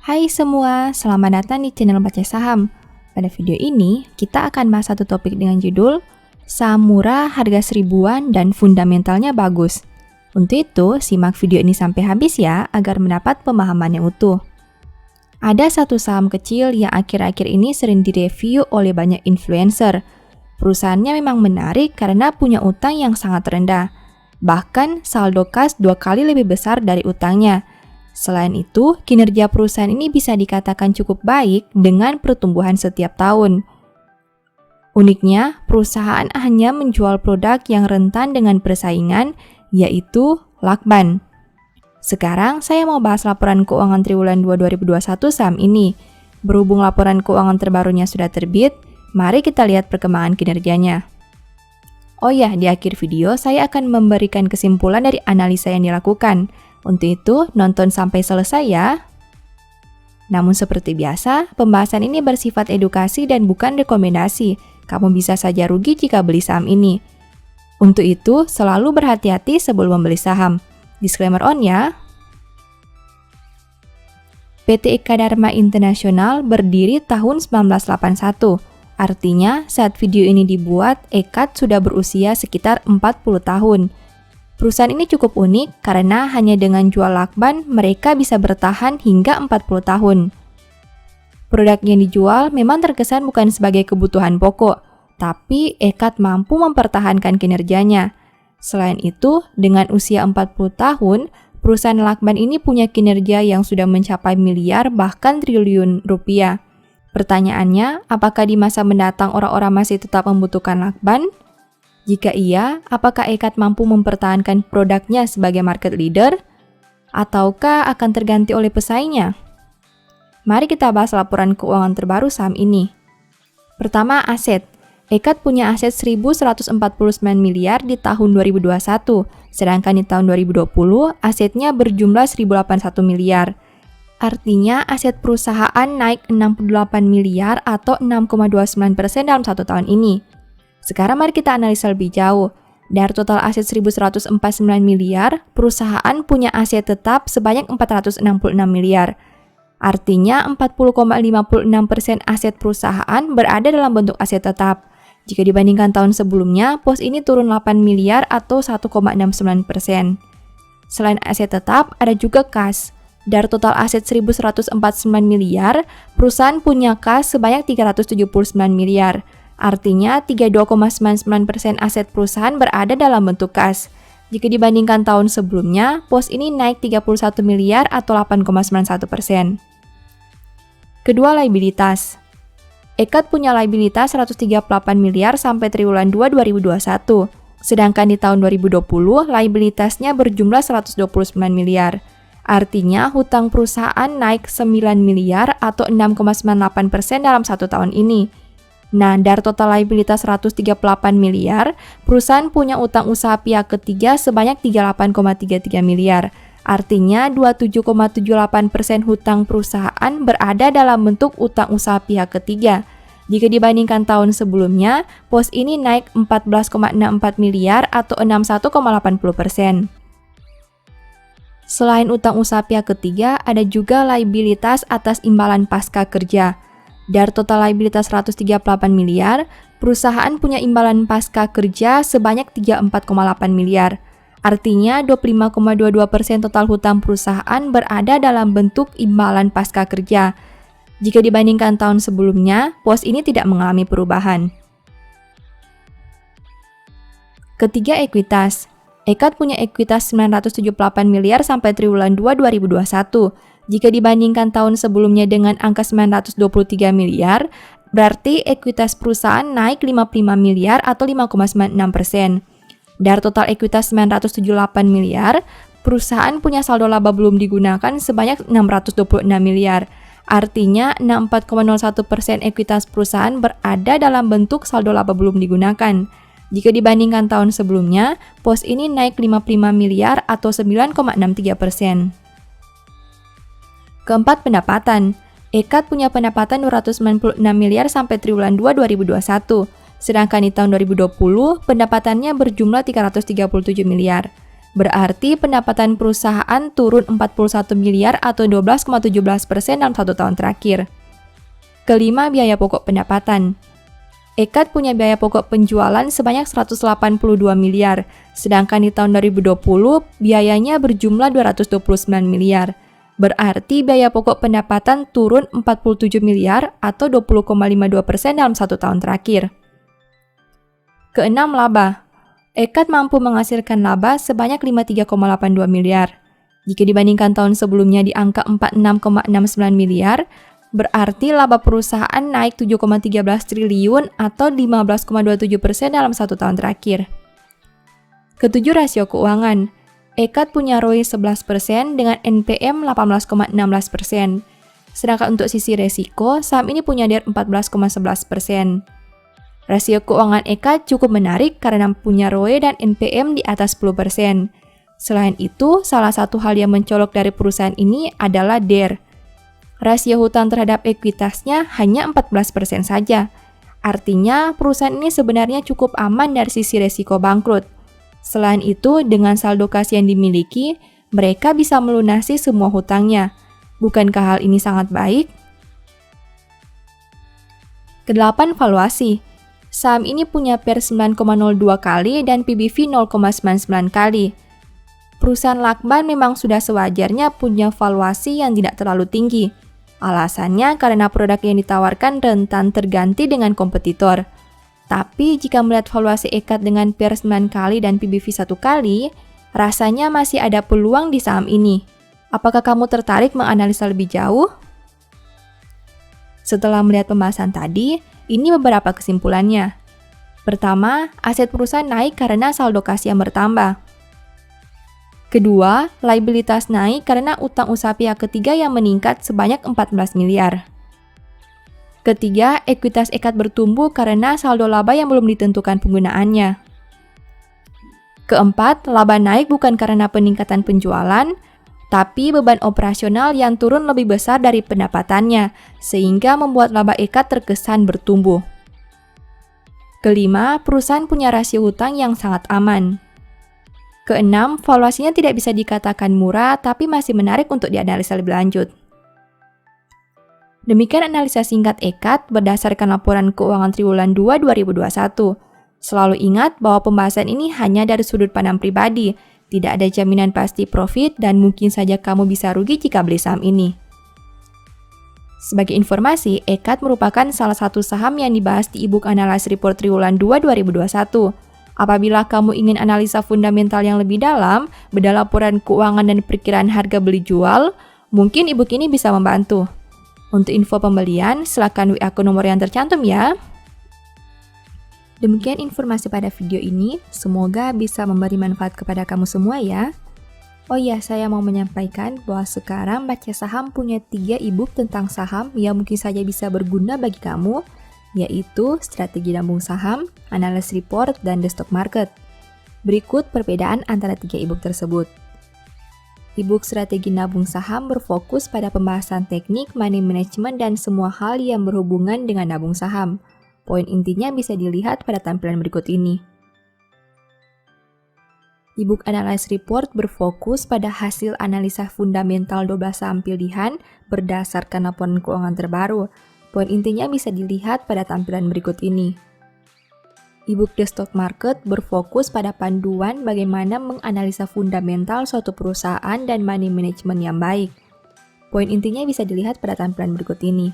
Hai semua, selamat datang di channel Baca Saham. Pada video ini, kita akan bahas satu topik dengan judul Saham murah, harga seribuan, dan fundamentalnya bagus. Untuk itu, simak video ini sampai habis ya, agar mendapat pemahaman yang utuh. Ada satu saham kecil yang akhir-akhir ini sering direview oleh banyak influencer. Perusahaannya memang menarik karena punya utang yang sangat rendah. Bahkan, saldo kas 2 kali lebih besar dari utangnya. Selain itu, kinerja perusahaan ini bisa dikatakan cukup baik dengan pertumbuhan setiap tahun. Uniknya, perusahaan hanya menjual produk yang rentan dengan persaingan, yaitu lakban. Sekarang, saya mau bahas laporan keuangan triwulan 2 2021 saham ini. Berhubung laporan keuangan terbarunya sudah terbit, mari kita lihat perkembangan kinerjanya. Oh ya, di akhir video saya akan memberikan kesimpulan dari analisa yang dilakukan. Untuk itu, nonton sampai selesai ya. Namun seperti biasa, pembahasan ini bersifat edukasi dan bukan rekomendasi. Kamu bisa saja rugi jika beli saham ini. Untuk itu, selalu berhati-hati sebelum membeli saham. Disclaimer on ya. PT Eka Dharma International berdiri tahun 1981. Artinya, saat video ini dibuat, Ekat sudah berusia sekitar 40 tahun. Perusahaan ini cukup unik karena hanya dengan jual lakban mereka bisa bertahan hingga 40 tahun. Produk yang dijual memang terkesan bukan sebagai kebutuhan pokok, tapi Ekat mampu mempertahankan kinerjanya. Selain itu, dengan usia 40 tahun, perusahaan lakban ini punya kinerja yang sudah mencapai miliar bahkan triliun rupiah. Pertanyaannya, apakah di masa mendatang orang-orang masih tetap membutuhkan lakban? Jika iya, apakah Ekat mampu mempertahankan produknya sebagai market leader? Ataukah akan terganti oleh pesaingnya? Mari kita bahas laporan keuangan terbaru saham ini. Pertama, aset. Ekat punya aset 1.149 miliar di tahun 2021, sedangkan di tahun 2020 asetnya berjumlah 1.081 miliar. Artinya aset perusahaan naik 68 miliar atau 6,29% dalam satu tahun ini. Sekarang mari kita analisa lebih jauh. Dari total aset 1.149 miliar, perusahaan punya aset tetap sebanyak 466 miliar. Artinya 40,56% aset perusahaan berada dalam bentuk aset tetap. Jika dibandingkan tahun sebelumnya, pos ini turun 8 miliar atau 1,69%. Selain aset tetap, ada juga kas. Dari total aset 1.149 miliar, perusahaan punya kas sebanyak 379 miliar. Artinya 32,99% aset perusahaan berada dalam bentuk kas. Jika dibandingkan tahun sebelumnya, pos ini naik 31 miliar atau 8,91%. Kedua, liabilitas. Ekat punya liabilitas 138 miliar sampai triwulan 2 2021. Sedangkan di tahun 2020, liabilitasnya berjumlah 129 miliar. Artinya, hutang perusahaan naik 9 miliar atau 6,98% dalam satu tahun ini. Nah, dari total liabilitas 138 miliar, perusahaan punya utang usaha pihak ketiga sebanyak 38,33 miliar. Artinya, 27,78% hutang perusahaan berada dalam bentuk utang usaha pihak ketiga. Jika dibandingkan tahun sebelumnya, pos ini naik 14,64 miliar atau 61,80%. Selain utang usaha pihak ketiga, ada juga liabilitas atas imbalan pasca kerja. Dari total liabilitas 138 miliar, perusahaan punya imbalan pasca kerja sebanyak 34,8 miliar. Artinya 25,22% total hutang perusahaan berada dalam bentuk imbalan pasca kerja. Jika dibandingkan tahun sebelumnya, pos ini tidak mengalami perubahan. Ketiga, ekuitas. Ekat punya ekuitas 978 miliar sampai triwulan 2 2021. Jika dibandingkan tahun sebelumnya dengan angka 923 miliar, berarti ekuitas perusahaan naik 55 miliar atau 5,96%. Dari total ekuitas 978 miliar, perusahaan punya saldo laba belum digunakan sebanyak 626 miliar. Artinya 64,01% ekuitas perusahaan berada dalam bentuk saldo laba belum digunakan. Jika dibandingkan tahun sebelumnya, pos ini naik 55 miliar atau 9,63%. Keempat, pendapatan. Ekat punya pendapatan 296 miliar sampai triwulan 2 2021. Sedangkan di tahun 2020, pendapatannya berjumlah 337 miliar. Berarti pendapatan perusahaan turun 41 miliar atau 12,17% dalam 1 tahun terakhir. Kelima, biaya pokok pendapatan. Ekat punya biaya pokok penjualan sebanyak 182 miliar, sedangkan di tahun 2020 biayanya berjumlah 229 miliar. Berarti biaya pokok pendapatan turun 47 miliar atau 20,52% dalam 1 tahun terakhir. Keenam, laba. Ekat mampu menghasilkan laba sebanyak 53,82 miliar. Jika dibandingkan tahun sebelumnya di angka 46,69 miliar, berarti laba perusahaan naik 7,13 triliun atau 15,27% dalam 1 tahun terakhir. Ketujuh, rasio keuangan. Ekat punya ROE 11% dengan NPM 18,16%. Sedangkan untuk sisi resiko, saham ini punya DER 14,11%. Rasio keuangan Ekat cukup menarik karena punya ROE dan NPM di atas 10%. Selain itu, salah satu hal yang mencolok dari perusahaan ini adalah DER. Rasio hutang terhadap ekuitasnya hanya 14% saja. Artinya, perusahaan ini sebenarnya cukup aman dari sisi resiko bangkrut. Selain itu, dengan saldo kas yang dimiliki, mereka bisa melunasi semua hutangnya. Bukankah hal ini sangat baik? Kedelapan, valuasi. Saham ini punya PER 9,02 kali dan PBV 0,99 kali. Perusahaan lakban memang sudah sewajarnya punya valuasi yang tidak terlalu tinggi. Alasannya karena produk yang ditawarkan rentan terganti dengan kompetitor. Tapi jika melihat valuasi Ekat dengan PER 9 kali dan PBV 1 kali, rasanya masih ada peluang di saham ini. Apakah kamu tertarik menganalisa lebih jauh? Setelah melihat pembahasan tadi, ini beberapa kesimpulannya. Pertama, aset perusahaan naik karena saldo kas yang bertambah. Kedua, liabilitas naik karena utang usaha pihak ketiga yang meningkat sebanyak 14 miliar. Ketiga, ekuitas Ekat bertumbuh karena saldo laba yang belum ditentukan penggunaannya. Keempat, laba naik bukan karena peningkatan penjualan, tapi beban operasional yang turun lebih besar dari pendapatannya, sehingga membuat laba Ekat terkesan bertumbuh. Kelima, perusahaan punya rasio hutang yang sangat aman. Keenam, valuasinya tidak bisa dikatakan murah, tapi masih menarik untuk dianalisa lebih lanjut. Demikian analisa singkat Ekat berdasarkan laporan keuangan triwulan 2 2021. Selalu ingat bahwa pembahasan ini hanya dari sudut pandang pribadi, tidak ada jaminan pasti profit dan mungkin saja kamu bisa rugi jika beli saham ini. Sebagai informasi, Ekat merupakan salah satu saham yang dibahas di e-book Analysis Report triwulan 2 2021. Apabila kamu ingin analisa fundamental yang lebih dalam, beda laporan keuangan dan perkiraan harga beli jual, mungkin e-book ini bisa membantu. Untuk info pembelian, silakan WA ke nomor yang tercantum ya. Demikian informasi pada video ini, semoga bisa memberi manfaat kepada kamu semua ya. Oh iya, saya mau menyampaikan bahwa sekarang Baca Saham punya 3 e-book tentang saham yang mungkin saja bisa berguna bagi kamu, yaitu Strategi Nabung Saham, Analysis Report, dan The Stock Market. Berikut perbedaan antara 3 e-book tersebut. E-book Strategi Nabung Saham berfokus pada pembahasan teknik, money management, dan semua hal yang berhubungan dengan nabung saham. Poin intinya bisa dilihat pada tampilan berikut ini. E-book Analysis Report berfokus pada hasil analisa fundamental 12 saham pilihan berdasarkan laporan keuangan terbaru. Poin intinya bisa dilihat pada tampilan berikut ini. E-book The Stock Market berfokus pada panduan bagaimana menganalisa fundamental suatu perusahaan dan money management yang baik. Poin intinya bisa dilihat pada tampilan berikut ini.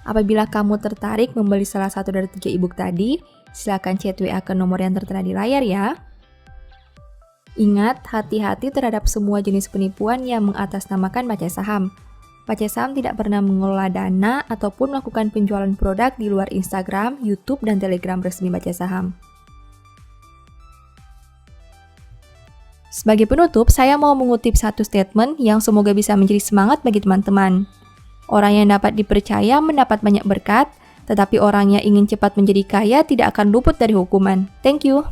Apabila kamu tertarik membeli salah satu dari 3 e-book tadi, silakan chat WA ke nomor yang tertera di layar ya. Ingat, hati-hati terhadap semua jenis penipuan yang mengatasnamakan baca saham. Baca Saham tidak pernah mengelola dana ataupun melakukan penjualan produk di luar Instagram, YouTube, dan Telegram resmi Baca Saham. Sebagai penutup, saya mau mengutip satu statement yang semoga bisa menjadi semangat bagi teman-teman. Orang yang dapat dipercaya mendapat banyak berkat, tetapi orang yang ingin cepat menjadi kaya tidak akan luput dari hukuman. Thank you.